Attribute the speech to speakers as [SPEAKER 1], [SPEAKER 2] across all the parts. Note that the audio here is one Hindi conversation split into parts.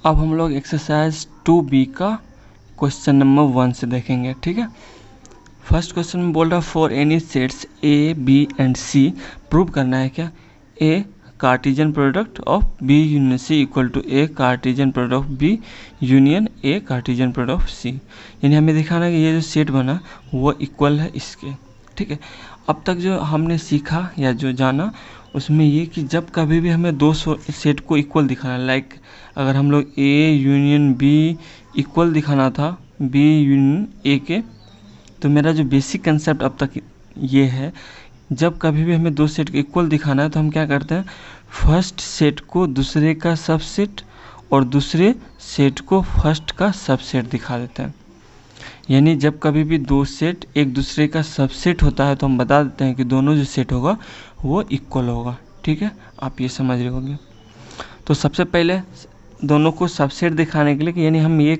[SPEAKER 1] अब हम लोग एक्सरसाइज 2B का क्वेश्चन नंबर 1 से देखेंगे, ठीक है। फर्स्ट क्वेश्चन में बोल रहा for any sets A, B and C prove करना है क्या, A Cartesian product of B union C equal to A Cartesian product of B union A Cartesian product of C। यानी हमें दिखाना है कि ये जो सेट बना वो इक्वल है इसके, ठीक है। अब तक जो हमने सीखा या जो जाना उसमें ये कि जब कभी भी हमें दो सेट को इक्वल दिखाना, लाइक अगर हम लोग A यूनियन B इक्वल दिखाना था B यूनियन A के, तो मेरा जो बेसिक कंसेप्ट अब तक ये है, जब कभी भी हमें दो सेट को इक्वल दिखाना है तो हम क्या करते हैं, फर्स्ट सेट को दूसरे का सबसेट और दूसरे सेट को फर्स्ट का सबसेट दिखा देते हैं। यानी जब कभी भी दो सेट एक दूसरे का सबसेट होता है तो हम बता देते हैं कि दोनों जो सेट होगा वो इक्वल होगा, ठीक है। आप ये समझ रहे होंगे। तो सबसे पहले दोनों को सबसेट दिखाने के लिए यानी हम ये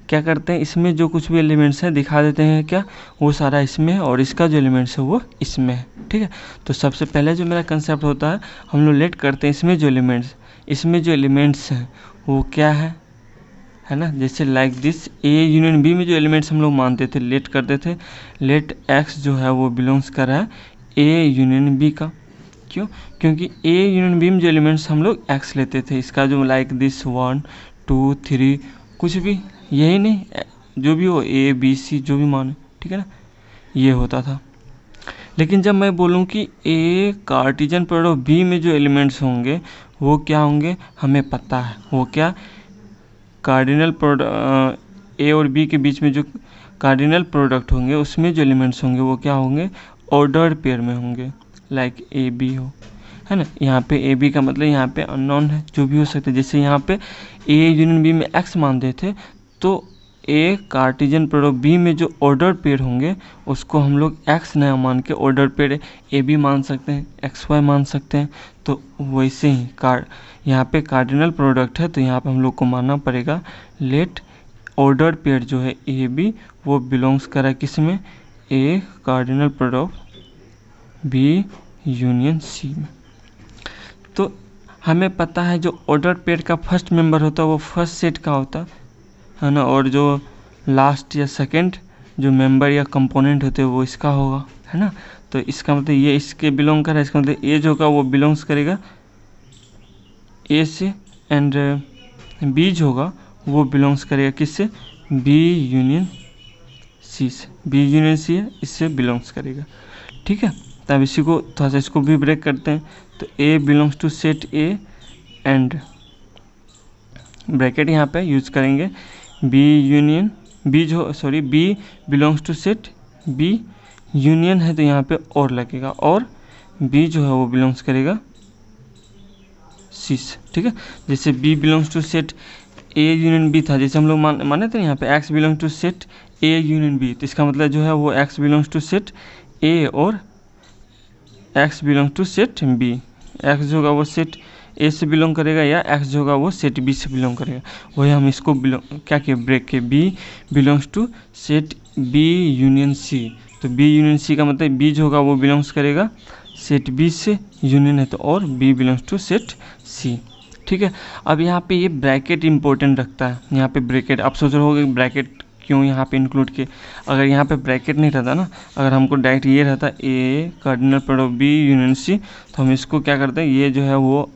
[SPEAKER 1] क्या करते हैं, इसमें जो कुछ भी एलिमेंट्स हैं दिखा देते हैं क्या, वो सारा इसमें है और इसका जो एलिमेंट्स है वो इसमें है, ठीक है। तो सबसे पहले जो मेरा कंसेप्ट होता है, हम लोग लेट करते हैं इसमें जो एलिमेंट्स हैं वो क्या है ना। जैसे like this A union B में जो एलिमेंट्स हम लोग मानते थे, लेट करते थे, लेट X जो है वो बिलोंग्स कर रहा है A यूनियन B का। क्यों? क्योंकि A यूनियन B में जो एलिमेंट्स हम लोग X लेते थे, इसका जो लाइक दिस 1 2 3 कुछ भी, यही नहीं, जो भी हो A B C जो भी माने, ठीक है ना, ये होता था। लेकिन जब मैं बोलूँ कि A कार्टेशियन प्रोडक्ट B में जो एलिमेंट्स होंगे वो क्या होंगे, हमें पता है वो क्या, कार्डिनल प्रोडक्ट A और B के बीच में जो कार्डिनल प्रोडक्ट होंगे उसमें जो एलिमेंट्स होंगे वो क्या होंगे, ऑर्डर पेयर में होंगे, लाइक A B हो, है ना। यहाँ पे A B का मतलब यहाँ पे अननोन है, जो भी हो सकता है। जैसे यहाँ पे A यूनियन B में X मानते थे, तो A कार्टेशियन प्रोडक्ट B में जो ऑर्डर पेयर होंगे उसको हम लोग X नया मान के ऑर्डर पेयर A B मान सकते हैं, XY मान सकते हैं। तो वैसे ही यहाँ पे कार्डिनल प्रोडक्ट है तो यहाँ पे हम लोग को मानना पड़ेगा लेट ऑर्डर पेयर जो है A B वो बिलोंग्स करा किस में, A cardinal product B union C में। तो हमें पता है जो ऑर्डर पेयर का फर्स्ट मेंबर होता है वो फर्स्ट सेट का होता है ना, और जो लास्ट या सेकंड जो मेंबर या कंपोनेंट होते हैं वो इसका होगा, है ना। तो इसका मतलब ये इसके बिलोंग कर रहा है, इसका मतलब A जो होगा वो बिलोंग्स करेगा A से, एंड B जो होगा वो बिलोंग्स करेगा किससे, B यूनियन C से। B यूनियन C है, इससे बिलोंग्स करेगा, ठीक है। तब इसी को थोड़ा सा इसको भी ब्रेक करते हैं। तो A belongs to set A and bracket यहाँ पे यूज करेंगे B union B belongs to set B union है तो यहाँ पे और लगेगा, और B जो है वो बिलोंग्स करेगा C से, ठीक है। जैसे B belongs to set A union B था, जैसे हम लोग माने थे यहाँ पे X belongs to set A union B, तो इसका मतलब जो है वो X belongs to set A और X belong to set B। X जो होगा वो सेट A से बिलोंग करेगा या X जो होगा वो सेट B से बिलोंग करेगा। वही हम इसको क्या किए, ब्रेक के B belongs to set B union C। तो B यूनियन C का मतलब B जो होगा वो बिलोंग्स करेगा सेट B से, यूनियन है तो, और B belongs to set C, ठीक है। अब यहाँ पे ये ब्रैकेट इंपॉर्टेंट रखता है, यहाँ पे ब्रैकेट। आप सोच रहे होगे ब्रैकेट क्यों यहाँ पे इंक्लूड किए, अगर यहाँ पे ब्रैकेट नहीं रहता ना, अगर हमको डायरेक्ट ये रहता A cardinal product B union C, तो हम इसको क्या करते हैं, ये जो है वो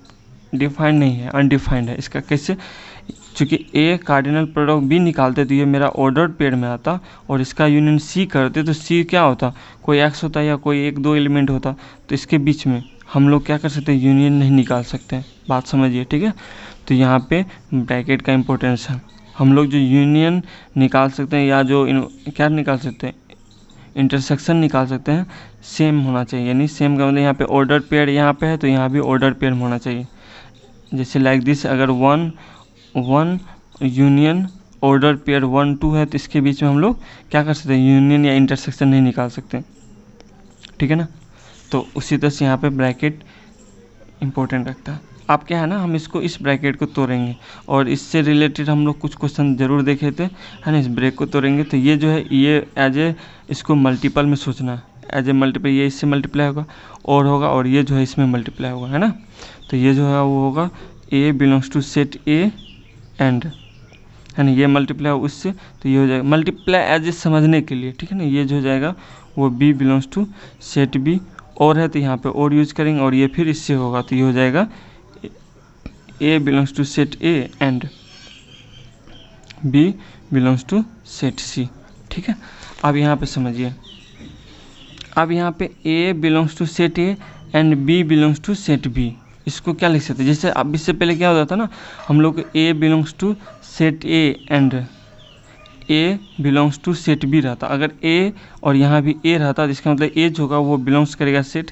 [SPEAKER 1] डिफाइंड नहीं है, अनडिफाइंड है। इसका कैसे, चूँकि A कार्डिनल प्रोडक्ट B निकालते तो ये मेरा ऑर्डर्ड पेयर में आता, और इसका यूनियन C करते तो C क्या होता, कोई X होता या कोई एक दो एलिमेंट होता, तो इसके बीच में हम लोग क्या कर सकते हैं, यूनियन नहीं निकाल सकते हैं। बात समझिए, ठीक है। तो यहाँ पे ब्रैकेट का इंपॉर्टेंस है। हम लोग जो यूनियन निकाल सकते हैं या जो क्या निकाल सकते हैं, इंटरसेक्शन निकाल सकते हैं, सेम होना चाहिए। यानी सेम का मतलब यहाँ पे ऑर्डर पेयर यहाँ पे है तो यहाँ भी ऑर्डर पेयर होना चाहिए। जैसे लाइक दिस, अगर 1 यूनियन ऑर्डर पेयर 1 2 है तो इसके बीच में हम लोग क्या कर सकते हैं, यूनियन या इंटरसेक्शन नहीं निकाल सकते, ठीक है ना। तो उसी तरह से यहाँ पे ब्रैकेट इंपॉर्टेंट रखता है। आप क्या है ना, हम इसको इस ब्रैकेट को तोड़ेंगे और इससे रिलेटेड हम लोग कुछ क्वेश्चन जरूर देखे थे, है ना। इस ब्रेक को तोड़ेंगे तो ये जो है ये एज ए इसको मल्टीपल में सोचना है, एज ए मल्टीपल, ये इससे मल्टीप्लाई होगा और ये जो है इसमें मल्टीप्लाई होगा, है ना। तो ये जो है वो होगा A belongs to set A and, है ना, ये मल्टीप्लाई उससे तो ये हो जाएगा मल्टीप्लाई एज ए समझने के लिए, ठीक है ना। ये जो हो जाएगा वो B belongs to set B, और है तो यहाँ पे और यूज करेंगे, और ये फिर इससे होगा तो ये हो जाएगा A belongs to set A and B belongs to set C, ठीक है। अब यहाँ पे समझिए, अब यहाँ पे A belongs to set A and B belongs to set B, इसको क्या लिख सकते हैं, जैसे अब इससे पहले क्या होता था ना, हम लोग A belongs to set A and A belongs to set B रहता। अगर ए और यहाँ भी ए रहता तो इसका मतलब ए जो होगा वो बिलोंग्स करेगा सेट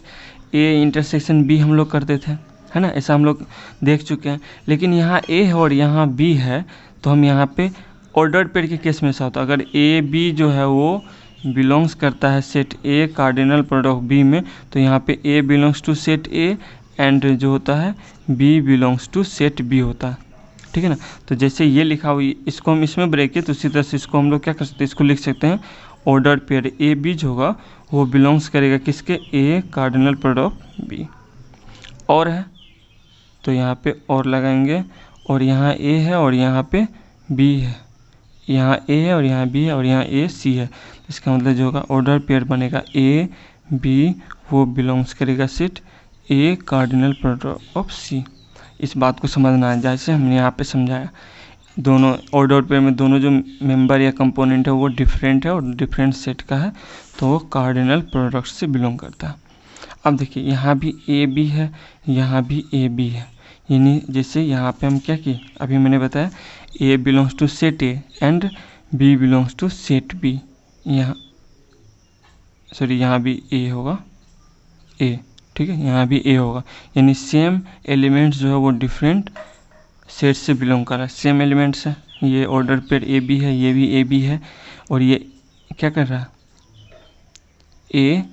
[SPEAKER 1] ए इंटरसेक्शन बी, हम लोग करते थे, है ना, ऐसा हम लोग देख चुके हैं। लेकिन यहाँ ए है और यहाँ बी है, तो हम यहाँ पे ऑर्डर्ड पेयर के केस में ऐसा होता है, अगर ए बी जो है वो बिलोंग्स करता है set A cardinal product of B में, तो यहाँ पे A belongs to set A and जो होता है B belongs to set B होता है, ठीक है ना। तो जैसे ये लिखा हुआ, इसको हम इसमें ब्रेक है, तो उसी तरह से इसको हम लोग क्या कर सकते हैं, इसको लिख सकते हैं ऑर्डर्ड पेयर ए बी जो होगा वो बिलोंग्स करेगा किसके, A cardinal product of B. और है तो यहाँ पे और लगाएंगे, और यहाँ ए है और यहाँ पे बी है, यहाँ ए है और यहाँ बी है और यहाँ ए सी है, इसका मतलब जो होगा ऑर्डर पेयर बनेगा ए बी, वो बिलोंग्स करेगा set A cardinal product of C. इस बात को समझना है, जैसे हमने यहाँ पे समझाया, दोनों ऑर्डर पेयर में दोनों जो मेंबर या कंपोनेंट है वो डिफरेंट है और डिफरेंट सेट का है, तो वो कार्डिनल प्रोडक्ट से बिलोंग करता है। अब देखिए यहाँ भी ए बी है, यहाँ भी ए बी है, यानी जैसे यहाँ पे हम क्या किए, अभी मैंने बताया A belongs to set A and B belongs to set B, यहाँ सॉरी यहाँ भी ए होगा ए, ठीक है, यहाँ भी ए होगा, यानी सेम एलिमेंट्स जो है वो डिफरेंट सेट से बिलोंग कर रहा है, सेम एलिमेंट्स है, ये ऑर्डर पेयर ए बी है, ये भी ए बी है, और ये क्या कर रहा है, ए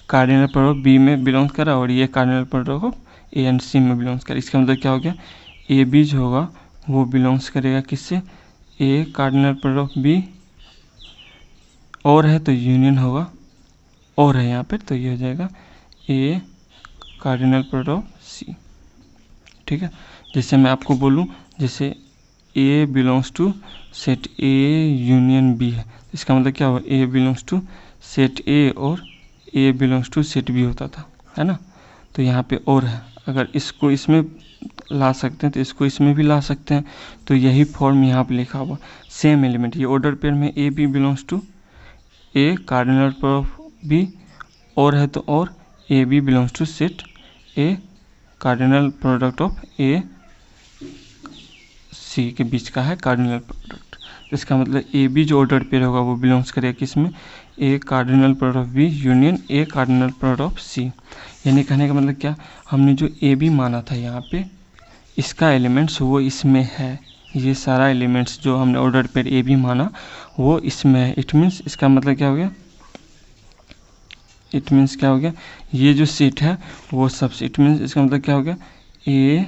[SPEAKER 1] कार्डिनल प्रोडक्ट बी में बिलोंग्स कर रहा है, और ये cardinal product of A and C में बिलोंग्स कर रहा है। इसका मतलब क्या हो गया, ए बी जो होगा वो बिलोंग्स करेगा किससे, ए कार्डिनल प्रोडक्ट बी, और है तो यूनियन होगा, और है यहाँ पर तो ये हो जाएगा ए कार्डिनल प्रोडक्ट सी, ठीक है। जैसे मैं आपको बोलूँ, जैसे A belongs to set A union B है, इसका मतलब क्या हुआ, A belongs to set A और A belongs to set B होता था, है ना। तो यहाँ पे और है, अगर इसको इसमें ला सकते हैं तो इसको इसमें भी ला सकते हैं, तो यही फॉर्म यहाँ पे लिखा हुआ, सेम एलिमेंट, ये ऑर्डर पेयर में A B belongs to A cardinal product B, और है तो और A B belongs to set A cardinal product of A C के बीच का है कार्डिनल प्रोडक्ट। इसका मतलब ए बी जो ऑर्डर पेयर होगा वो बिलोंग्स करेगा किसमें, A cardinal product of B union A cardinal product of C. यानी कहने का मतलब क्या, हमने जो ए बी माना था यहाँ पे, इसका एलिमेंट्स वो इसमें है, ये सारा एलिमेंट्स जो हमने ऑर्डर पेयर ए बी माना वो इसमें है। इट मीन्स इसका मतलब क्या हो गया, इट मीन्स क्या हो गया, ये जो सेट है वो सबसे, इट मीन्स इसका मतलब क्या हो गया, A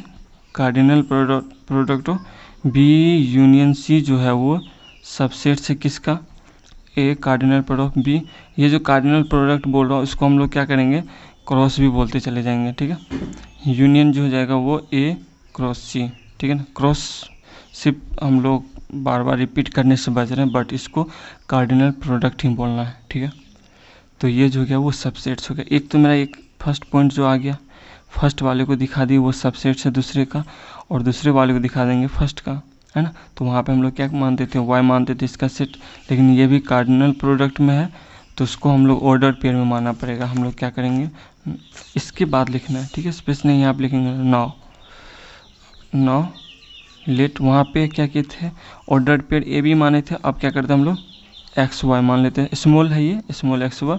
[SPEAKER 1] cardinal product of B union C जो है वो सबसेट से किसका, ए कार्डिनल प्रोडक्ट बी। ये जो कार्डिनल प्रोडक्ट बोल रहा हूँ इसको हम लोग क्या करेंगे, क्रॉस भी बोलते चले जाएंगे, ठीक है। यूनियन जो हो जाएगा वो ए क्रॉस सी, ठीक है ना। क्रॉस सिर्फ हम लोग बार बार रिपीट करने से बच रहे हैं, बट इसको कार्डिनल प्रोडक्ट ही बोलना है, ठीक है। तो ये जो गया वो सबसेट्स हो गया। एक तो मेरा एक फर्स्ट पॉइंट जो आ गया, फर्स्ट वाले को दिखा दी वो सबसेट्स है दूसरे का, और दूसरे वाले को दिखा देंगे फर्स्ट का, है ना। तो वहाँ पे हम लोग क्या मानते थे, वाई मानते थे इसका सेट, लेकिन ये भी कार्डिनल प्रोडक्ट में है तो उसको हम लोग ऑर्डर पेयर में मानना पड़ेगा। हम लोग क्या करेंगे, इसके बाद लिखना है, ठीक है, स्पेस नहीं यहाँ पे लिखेंगे नाउ लेट, वहाँ पे क्या किए थे, ऑर्डर पेयर ए बी माने थे, अब क्या करते हैं हम लोग एक्स वाई मान लेते हैं, स्मॉल है ये स्मॉल एक्स वाई,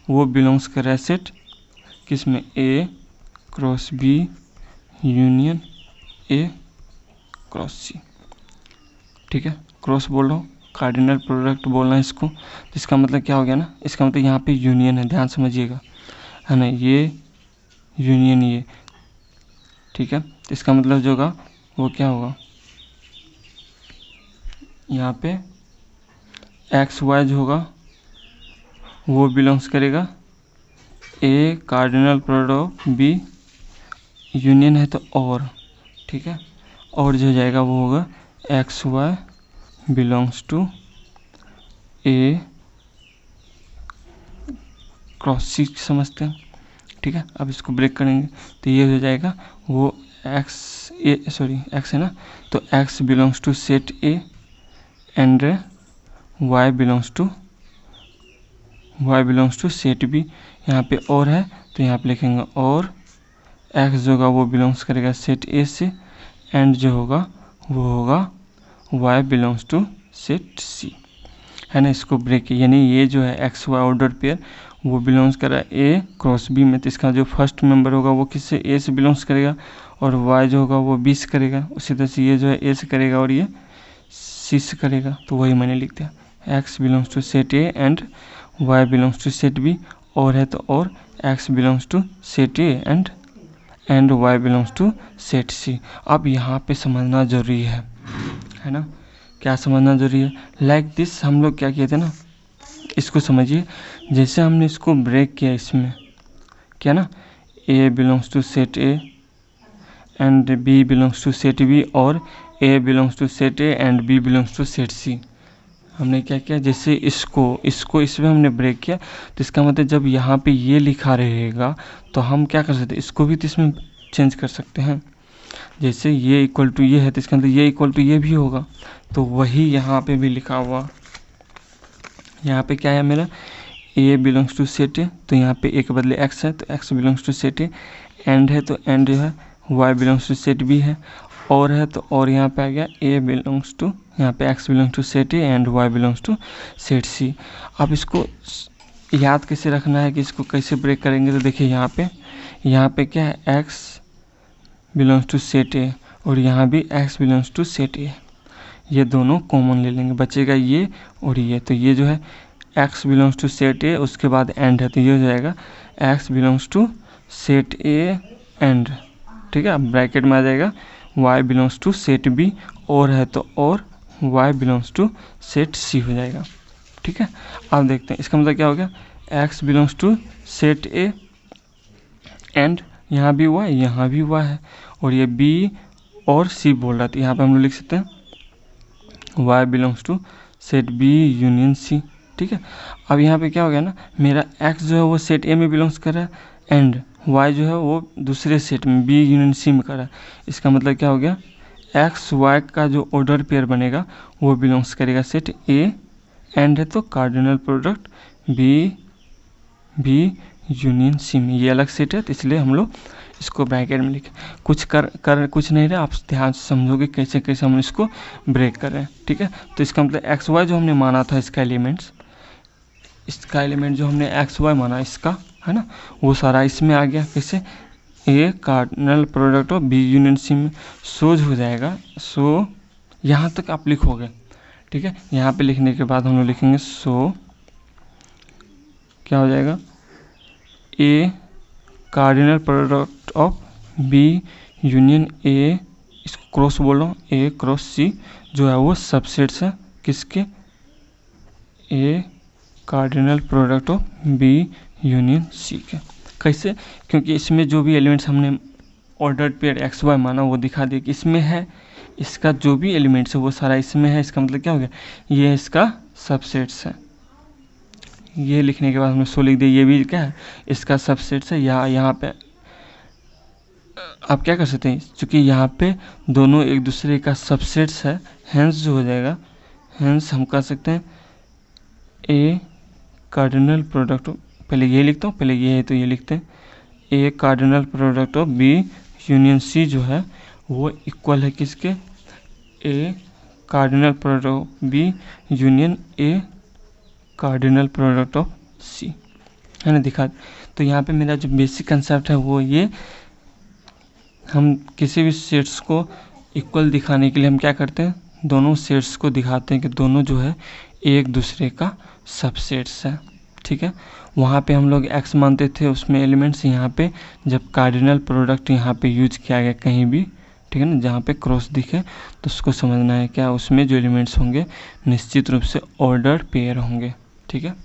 [SPEAKER 1] वो बिलोंग्स कर रहा है सेट किस में, A cross B union A cross C, ठीक है। क्रॉस बोल रहा हूँ, कार्डिनल प्रोडक्ट बोलना है इसको, इसका मतलब क्या हो गया ना, इसका मतलब यहाँ पे यूनियन है, ध्यान समझिएगा, है ना, ये यूनियन ये, ठीक है। तो इसका मतलब जो होगा वो क्या होगा, यहाँ पे एक्स वाई जो होगा वो बिलोंग्स करेगा ए कार्डिनल प्रोडक्ट बी, यूनियन है तो और, ठीक है, और जो जाएगा वो होगा X Y belongs to A cross C समझते हैं, ठीक है। अब इसको ब्रेक करेंगे तो ये हो जाएगा वो एक्स है ना, तो X belongs to set A and Y belongs to set B. यहाँ पे और है तो यहाँ पे लिखेंगे और एक्स जो होगा वो बिलोंग्स करेगा सेट ए से, एंड जो होगा वो होगा वाई बिलोंग्स टू सेट सी, है ना। इसको ब्रेक यानी ये जो है एक्स वाई ऑर्डर पेयर वो बिलोंग्स कर रहा है ए क्रॉस बी में, तो इसका जो फर्स्ट मेंबर होगा वो किससे ए से बिलोंग्स करेगा और वाई जो होगा वो बी से करेगा। उसी तरह से ये जो है ए से करेगा और ये सी से करेगा, तो वही मैंने लिख दिया X belongs to set A and Y belongs to set B, और है तो और X belongs to set A and Y belongs to set C. अब यहाँ पे समझना जरूरी है ना, क्या समझना जरूरी है। लाइक दिस हम लोग क्या किए थे ना, इसको समझिए। जैसे हमने इसको ब्रेक किया, इसमें क्या ना, A belongs to set A and B belongs to set B, और A belongs to set A and B belongs to set C. हमने क्या किया, जैसे इसको इसमें हमने ब्रेक किया, तो इसका मतलब जब यहाँ पे ये लिखा रहेगा तो हम क्या कर सकते हैं, इसको भी तो इसमें चेंज कर सकते हैं। जैसे ये इक्वल टू ये है तो इसका मतलब ये इक्वल टू ये भी होगा, तो वही यहाँ पे भी लिखा हुआ। यहाँ पे क्या है मेरा, A belongs to set A, तो यहाँ पे ए के बदले एक्स है तो X belongs to set A, and है तो एंड जो है Y belongs to set B है, और है तो और यहाँ पे आ गया ए बिलोंग्स टू, यहाँ पे X belongs to set A and Y belongs to set C. अब इसको याद कैसे रखना है कि इसको कैसे ब्रेक करेंगे, तो देखिए यहाँ पे क्या है, X belongs to set A और यहाँ भी X belongs to set A, ये दोनों कॉमन ले लेंगे, बचेगा ये और ये, तो ये जो है X belongs to set A, उसके बाद एंड है तो ये हो जाएगा X belongs to set A and, ठीक है। अब ब्रैकेट में आ जाएगा y belongs to set B, और है तो और y belongs to set C हो जाएगा, ठीक है। अब देखते हैं इसका मतलब क्या हो गया, x belongs to set A and यहाँ भी y यहाँ भी y है, और ये b और c बोल रहा था, यहाँ पे हम लोग लिख सकते हैं y belongs to set b union c, ठीक है। अब यहाँ पे क्या हो गया ना, मेरा x जो है वो सेट ए में बिलोंग्स कर रहा है एंड y जो है वो दूसरे सेट में b यूनियन c में कर रहा है। इसका मतलब क्या हो गया, x y का जो ऑर्डर पेयर बनेगा वो बिलोंग्स करेगा सेट a, एंड है तो cardinal product b union c में, ये अलग सेट है तो इसलिए हम लोग इसको ब्रैकेट में लिखे। कुछ नहीं रहा, आप ध्यान से समझोगे कैसे कैसे हम इसको ब्रेक कर रहे हैं, ठीक है। तो इसका मतलब एक्स वाई जो हमने माना था, इसका एलिमेंट जो हमने एक्स वाई माना इसका, है ना, वो सारा इसमें आ गया। कैसे, A cardinal product of B union C में सोज हो जाएगा। सो यहाँ तक आप लिखोगे, ठीक है। यहाँ पे लिखने के बाद हम लोग लिखेंगे सो क्या हो जाएगा, A cardinal product of B union A, इसको क्रॉस बोल रहा हूँ, ए क्रॉस सी जो है वो सबसेट्स है किसके, A cardinal product of B union C के। कैसे, क्योंकि इसमें जो भी एलिमेंट्स हमने ऑर्डर्ड पेयर एक्स वाई माना वो दिखा दिया कि इसमें है, इसका जो भी एलिमेंट्स है वो सारा इसमें है। इसका मतलब क्या हो गया, ये इसका सबसेट्स है। ये लिखने के बाद हमने सो लिख दिया, ये भी क्या है, इसका सबसेट्स है। यहाँ पे आप क्या कर सकते हैं, क्योंकि यहाँ पे दोनों एक दूसरे का सबसेट्स है, हेंस जो हो जाएगा, हेंस हम कह सकते हैं ए कार्डिनल प्रोडक्ट, पहले ये लिखता हूँ, पहले ये है तो ये लिखते हैं, A cardinal product of B union C जो है वो इक्वल है किसके, A cardinal product of B union A cardinal product of C, है ना, दिखा। तो यहाँ पे मेरा जो बेसिक कंसेप्ट है वो ये, हम किसी भी सेट्स को इक्वल दिखाने के लिए हम क्या करते हैं, दोनों सेट्स को दिखाते हैं कि दोनों जो है एक दूसरे का सबसेट्स है, ठीक है। वहाँ पे हम लोग x मानते थे उसमें एलिमेंट्स, यहाँ पे जब कार्डिनल प्रोडक्ट यहाँ पे यूज किया गया कहीं भी, ठीक है ना, जहाँ पे क्रॉस दिखे तो उसको समझना है क्या, उसमें जो एलिमेंट्स होंगे निश्चित रूप से ऑर्डर्ड पेयर होंगे, ठीक है।